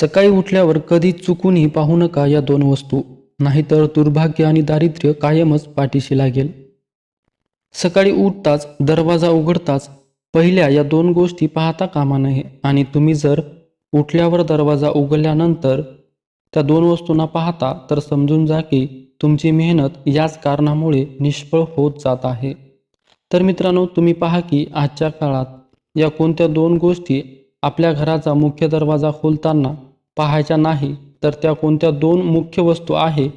सकाळी उठल्यावर कधी चुकूनही पाहू नका या दोन वस्तू, नाहीतर दुर्भाग्य आणि दारिद्र्य कायमच पाठीशी लागेल. सकाळी उठताच, दरवाजा उघडताच पहिल्या या दोन गोष्टी पाहता कामा नये आणि तुम्ही जर उठल्यावर दरवाजा उघडल्यानंतर त्या दोन वस्तूंना पाहता तर समजून जा की तुमची मेहनत याच कारणामुळे निष्फळ होत जात आहे. तर मित्रांनो, तुम्ही पहा की आजच्या काळात या कोणत्या दोन गोष्टी आपल्या घराचा मुख्य दरवाजा खोलताना पाहायच्या नाही, तर त्या कोणत्या दोन मुख्य वस्तू आहे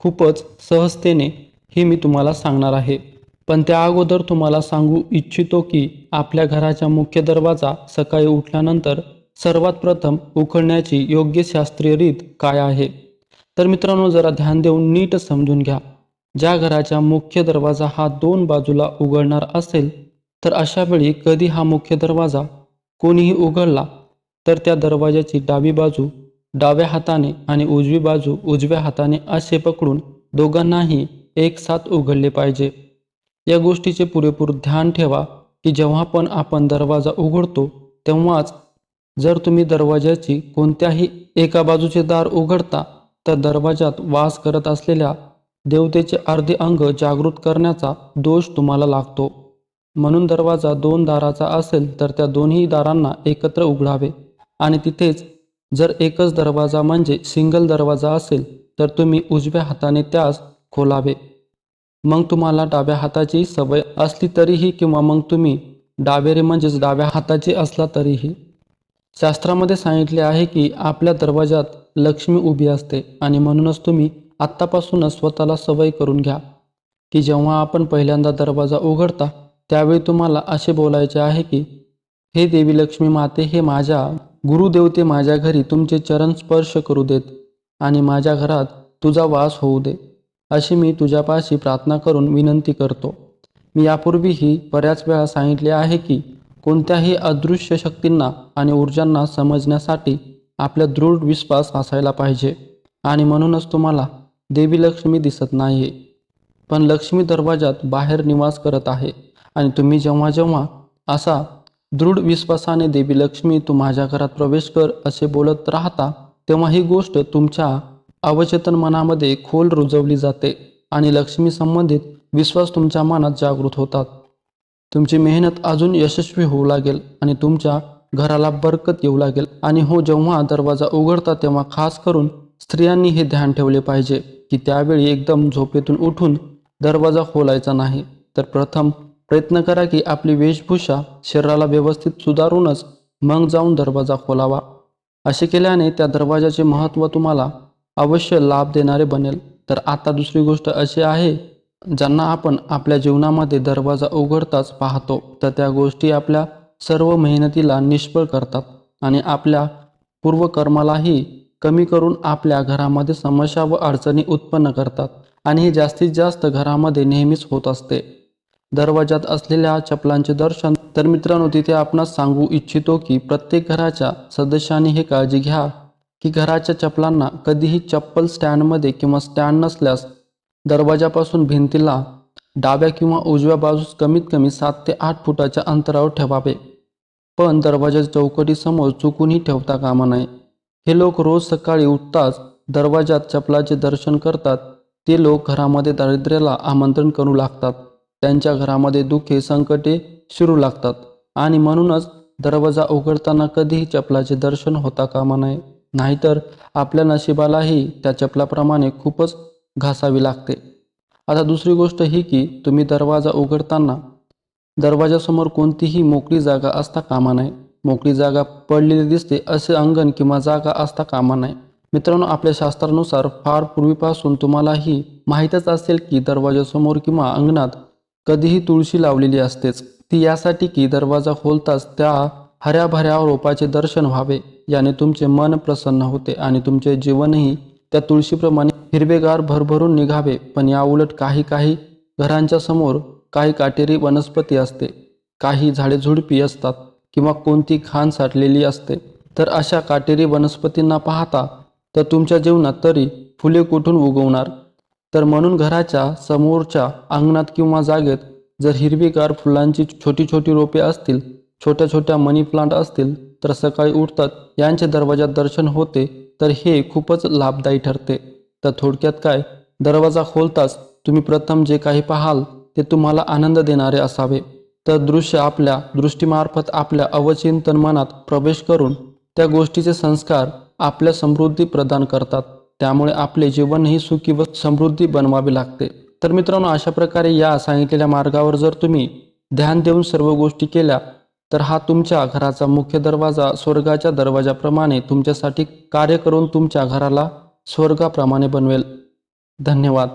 खूपच सहजतेने हे मी तुम्हाला सांगणार आहे. पण त्या अगोदर तुम्हाला सांगू इच्छितो की आपल्या घराचा मुख्य दरवाजा सकाळी उठल्यानंतर सर्वात प्रथम उघडण्याची योग्य शास्त्रीय रीत काय आहे. तर मित्रांनो, जरा ध्यान देऊन नीट समजून घ्या. ज्या घराचा मुख्य दरवाजा हा दोन बाजूला उघडणार असेल, तर अशा वेळी कधी हा मुख्य दरवाजा कोणीही उघडला तर त्या दरवाजाची डावी बाजू डाव्या हाताने आणि उजवी बाजू उजव्या हाताने असे पकडून दोघांनाही एक साथ उघडले पाहिजे. या गोष्टीचे पुरेपूर ध्यान ठेवा की जेव्हा पण आपण दरवाजा उघडतो तेव्हाच जर तुम्ही दरवाजाची कोणत्याही एका बाजूचे दार उघडता तर दरवाजात वास करत असलेल्या देवतेचे अर्धे अंग जागृत करण्याचा दोष तुम्हाला लागतो. म्हणून दरवाजा दोन दाराचा असेल तर त्या दोन्ही दारांना एकत्र उघडावे आणि तिथेच जर एकच दरवाजा म्हणजे सिंगल दरवाजा असेल तर तुम्ही उजव्या हाताने त्यास खोलावे. मग तुम्हाला डाव्या हाताची सवय असली तरीही किंवा मग तुम्ही डावेरे म्हणजेच डाव्या हाताचे असला तरीही शास्त्रामध्ये सांगितले आहे की आपल्या दरवाजात लक्ष्मी उभी असते आणि म्हणूनच तुम्ही आत्तापासूनच स्वतःला सवय करून घ्या की जेव्हा आपण पहिल्यांदा दरवाजा उघडता त्यावेळी तुम्हाला असे बोलायचे आहे की हे देवी लक्ष्मी माते, हे माझ्या गुरुदेवते माझ्या घरी तुमचे चरण स्पर्श करू देत आणि माझ्या घरात तुझा वास होऊ दे, अशी मी तुझ्यापाशी प्रार्थना करून विनंती करतो. मी यापूर्वीही बऱ्याच वेळा सांगितले आहे की कोणत्याही अदृश्य शक्तींना आणि ऊर्जांना समजण्यासाठी आपला दृढ विश्वास असायला पाहिजे आणि म्हणूनच तुम्हाला देवी लक्ष्मी दिसत नाही, पण लक्ष्मी दरवाजात बाहेर निवास करत आहे. आणि तुम्ही जेव्हा जेव्हा असा दृढ विश्वासाने देवी लक्ष्मी तू माझ्या घरात प्रवेश कर असे बोलत राहता तेव्हा ही गोष्ट तुमच्या अवचेतन मनामध्ये खोल रुजवली जाते आणि लक्ष्मी संबंधित विश्वास तुमच्या मनात जागृत होतात. तुमची मेहनत अजून यशस्वी होऊ लागेल आणि तुमच्या घराला बरकत येऊ लागेल. आणि हो, जेव्हा दरवाजा उघडता तेव्हा खास करून स्त्रियांनी हे ध्यान ठेवले पाहिजे की त्यावेळी एकदम झोपेतून उठून दरवाजा खोलायचा नाही, तर प्रथम प्रयत्न करा की आपली वेशभूषा शरीराला व्यवस्थित सुधारूनच मग जाऊन दरवाजा खोलावा. असे केल्याने त्या दरवाजाचे महत्त्व तुम्हाला अवश्य लाभ देणारे बनेल. तर आता दुसरी गोष्ट अशी आहे, ज्यांना आपण आपल्या जीवनामध्ये दरवाजा उघडताच पाहतो तर त्या गोष्टी आपल्या सर्व मेहनतीला निष्फळ करतात आणि आपल्या पूर्वकर्मालाही कमी करून आपल्या घरामध्ये समस्या व अडचणी उत्पन्न करतात आणि हे जास्तीत जास्त घरामध्ये नेहमीच होत असते. दरवाजात असलेल्या चपलांचे दर्शन, तर मित्रांनो तिथे आपणास सांगू इच्छितो की प्रत्येक घराच्या सदस्यांनी हे काळजी घ्या की घराच्या चपलांना कधीही चप्पल स्टँडमध्ये किंवा स्टँड नसल्यास दरवाजापासून भिंतीला डाव्या किंवा उजव्या बाजूस कमीत कमी 7 ते 8 फुटाच्या अंतरावर ठेवावे, पण दरवाजाच्या चौकटीसमोर चुकूनही ठेवता कामा नये. हे लोक रोज सकाळी उठताच दरवाजात चपलाचे दर्शन करतात. ते लोक घरामध्ये दारिद्र्याला आमंत्रण करू लागतात, त्यांच्या घरामध्ये दुःखे संकटे शिरू लागतात आणि म्हणूनच दरवाजा उघडताना कधीही चपलाचे दर्शन होता कामा नये, नाहीतर आपल्या नशिबालाही त्या चपलाप्रमाणे खूपच घासावी लागते. आता दुसरी गोष्ट ही की तुम्ही दरवाजा उघडताना दरवाजासमोर कोणतीही मोकळी जागा असता कामा नये. मोकळी जागा पडलेली दिसते असे अंगण किंवा जागा असता कामा नये. मित्रांनो, आपल्या शास्त्रानुसार फार पूर्वीपासून तुम्हालाही माहीतच असेल की दरवाजासमोर किंवा अंगणात कधीही तुळशी लावलेली असतेच. ती यासाठी की दरवाजा खोलताच त्या हऱ्याभऱ्या रोपाचे दर्शन व्हावे, याने तुमचे मन प्रसन्न होते आणि तुमचे जीवनही त्या तुळशीप्रमाणे हिरवेगार भरभरून निघावे. पण याउलट काही काही घरांच्या समोर काही काटेरी वनस्पती असते, काही झाडेझुडपी असतात किंवा कोणती घाण साठलेली असते. तर अशा काटेरी वनस्पतींना पाहता तर तुमच्या जीवनात तरी फुले कुठून उगवणार. तर म्हणून घराच्या समोरच्या अंगणात किंवा जागेत जर हिरवीगार फुलांची छोटी छोटी रोपे असतील छोट्या छोट्या मनी प्लांट असतील तर सकाळी उठतात यांचे दरवाजात दर्शन होते तर हे खूपच लाभदायी ठरते. तर थोडक्यात काय, दरवाजा खोलताच तुम्ही प्रथम जे काही पाहाल ते तुम्हाला आनंद देणारे असावे. तर दृश्य आपल्या दृष्टीमार्फत आपल्या अवचिंतन मनात प्रवेश करून त्या गोष्टीचे संस्कार आपल्या समृद्धी प्रदान करतात. त्यामुळे आपले जीवनही सुखी व समृद्धी बनवावे लागते. तर मित्रांनो, अशा प्रकारे या सांगितलेल्या मार्गावर जर तुम्ही ध्यान देऊन सर्व गोष्टी केल्या तर हा तुमच्या घराचा मुख्य दरवाजा स्वर्गाच्या दरवाजाप्रमाणे तुमच्यासाठी कार्य करून तुमच्या घराला स्वर्गाप्रमाणे बनवेल. धन्यवाद.